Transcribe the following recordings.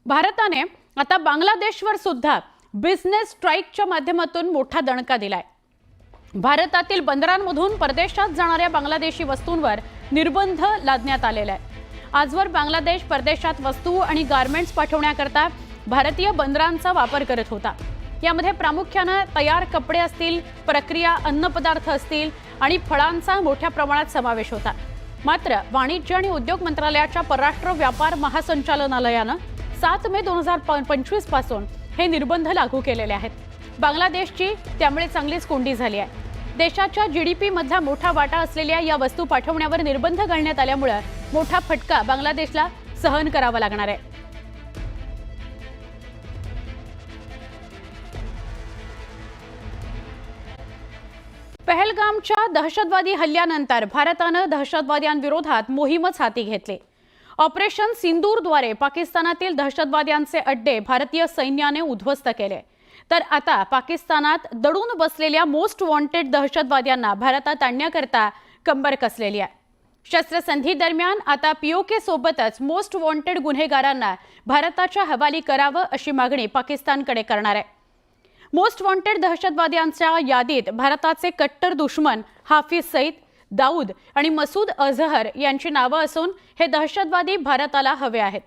भारताने आता बांगलादेशवर सुद्धा बिझनेस स्ट्राईकच्या माध्यमातून मोठा दणका दिलाय। भारतातील बंदरांमधून परदेशात जाणाऱ्या बांगलादेशी वस्तूंवर निर्बंध लादण्यात आलेले आहे। आजवर बांगलादेश परदेशात वस्तू आणि गारमेंट्स पाठवण्याकरता भारतीय बंदरांचा वापर करत होता। यामध्ये प्रामुख्याने तयार कपडे असतील, प्रक्रिया अन्नपदार्थ असतील आणि फळांचा मोठ्या प्रमाणात समावेश होता। मात्र वाणिज्य आणि उद्योग मंत्रालयाच्या परराष्ट्र व्यापार महासंचालनालयाने 7 मे 2025 पासून हे निर्बंध लागू केलेले आहेत। बांगलादेशची त्यामुळे चांगलीच कोंडी झाली आहे। देशाच्या जीडीपी मधला मोठा वाटा असलेल्या या वस्तू पाठवण्यावर निर्बंध घालण्यात आल्यामुळे मोठा फटका बांगलादेशला सहन करावा लागणार आहे। पहलगामच्या दहशतवादी हल्ल्यानंतर भारताने दहशतवाद्यांविरोधात मोहीमच हाती घेतली। ऑपरेशन सिंदूरद्वारे पाकिस्तानातील दहशतवाद्यांचे अड्डे भारतीय सैन्याने उद्ध्वस्त केले। तर आता पाकिस्तानात दडून बसलेल्या मोस्ट वॉन्टेड दहशतवाद्यांना भारतात आणण्याकरता कंबर कसलेली आहे। शस्त्रसंधी दरम्यान आता पीओके सोबतच मोस्ट वॉन्टेड गुन्हेगारांना भारताच्या हवाली करावं अशी मागणी पाकिस्तानकडे करणार आहे। मोस्ट वॉन्टेड दहशतवाद्यांच्या यादीत भारताचे कट्टर दुश्मन हाफिज सईद, दाऊद आणि मसूद अझहर यांची नावे असून हे दहशतवादी भारताला हवे आहेत।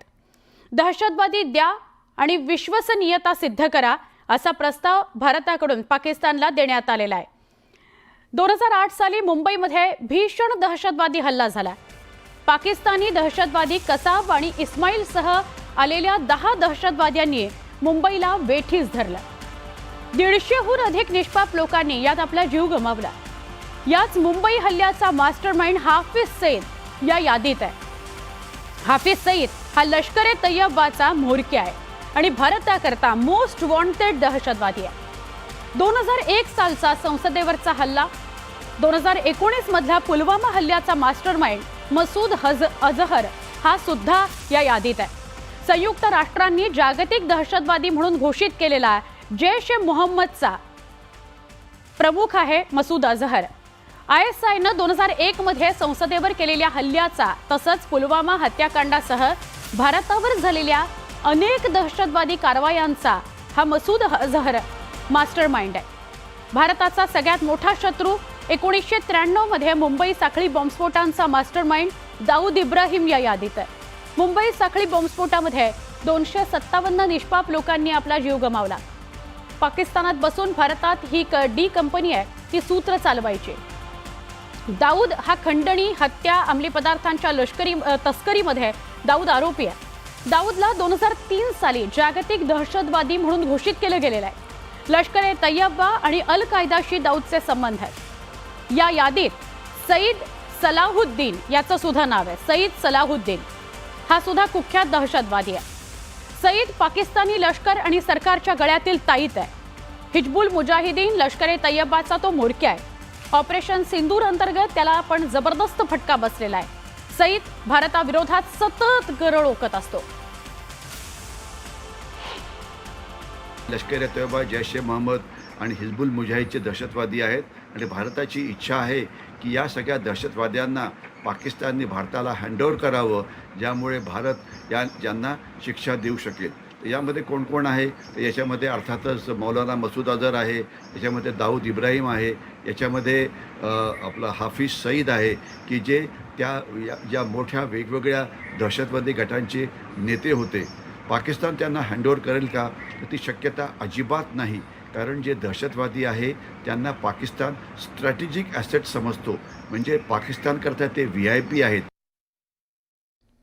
दहशतवादी द्या आणि विश्वसनीयता सिद्ध करा असा प्रस्ताव भारताकडून पाकिस्तानला देण्यात आलेला आहे। 2008 साली मुंबईमध्ये भीषण दहशतवादी हल्ला झाला। पाकिस्तानी दहशतवादी कसाब आणि इस्माईलसह आलेल्या 10 दहशतवाद्यांनी मुंबईला वेठीस धरलं। 150हून अधिक निष्पाप लोकांनी यात आपला जीव गमावला। याच मुंबई हल्ल्याचा मास्टरमाइंड हाफिज सईद या यादीत आहे। हाफिज सईद हा लष्कर-ए तैयबाचा म्होरक्या आहे आणि भारताकरता मोस्ट वॉन्टेड दहशतवादी आहे। 2001 सालचा संसदेवरचा हल्ला, 2019 मधला पुलवामा हल्ल्याचा मास्टरमाइंड मसूद अझहर हा सुद्धा या यादीत आहे। संयुक्त राष्ट्रांनी जागतिक दहशतवादी म्हणून घोषित केलेला जैश-ए-मोहम्मदचा प्रमुख आहे मसूद अझहर। ISIने 2001 मध्ये संसदेवर केलेल्या हल्ल्याचा तसंच पुलवामा हत्याकांडासह भारतावर झालेल्या अनेक दहशतवादी कारवायांचा हा मसूद अझहर मास्टरमाइंड आहे। भारताचा सगळ्यात मोठा शत्रू 1993 मध्ये मुंबई साखळी बॉम्बस्फोटांचा मास्टरमाइंड दाऊद इब्राहिम या यादीत आहे। मुंबई साखळी बॉम्बस्फोटामध्ये 257 निष्पाप लोकांनी आपला जीव गमावला। पाकिस्तानात बसून भारतात ही डी कंपनी आहे ती सूत्र चालवायची। दाऊद हा खंडणी, हत्या, अंमली पदार्थांच्या लष्करी तस्करीमध्ये दाऊद आरोपी आहे। दाऊदला 2003 साली जागतिक दहशतवादी म्हणून घोषित केलं गेलेलं आहे। लष्कर-ए तैयबा आणि अल कायदाशी दाऊदचे संबंध आहेत। या यादीत सईद सलाहुद्दीन याचं सुद्धा नाव आहे। सईद सलाहुद्दीन हा सुद्धा कुख्यात दहशतवादी आहे। सईद पाकिस्तानी लष्कर आणि सरकारच्या गळ्यातील ताईत आहे। हिजबुल मुजाहिदीन लष्कर-ए तैयबाचा तो म्होरक्या आहे। ऑपरेशन सिंदूर अंतर्गत त्याला पण जबरदस्त फटका बसलेला आहे। सईद भारताविरोधात सतत गरळ ओकत असतो। लष्कर-ए तैयबा, जैश-ए-मोहम्मद आणि हिजबुल मुजाहिदचे दहशतवादी आहेत आणि भारताची इच्छा आहे की या सगळ्या दहशतवाद्यांना पाकिस्तानने भारताला हँडओव्हर करावं, ज्यामुळे भारत ज्यांना शिक्षा देऊ शकेल। तर यामध्ये कोण कोण आहे तर याच्यामध्ये अर्थातच मौलाना मसूद अझहर आहे, याच्यामध्ये दाऊद इब्राहिम आहे, याच्यामध्ये आपला हाफिज सईद आहे की जे ज्या मोठ्या वेगवेगळ्या दहशतवादी गटांचे नेते होते। पाकिस्तान त्यांना हँडओव्हर करेल का तर ती शक्यता अजिबात नाही, कारण जे दहशतवादी आहे त्यांना पाकिस्तान स्ट्रॅटेजिक ॲसेट समजतो, म्हणजे पाकिस्तानकरता ते VIP आहेत।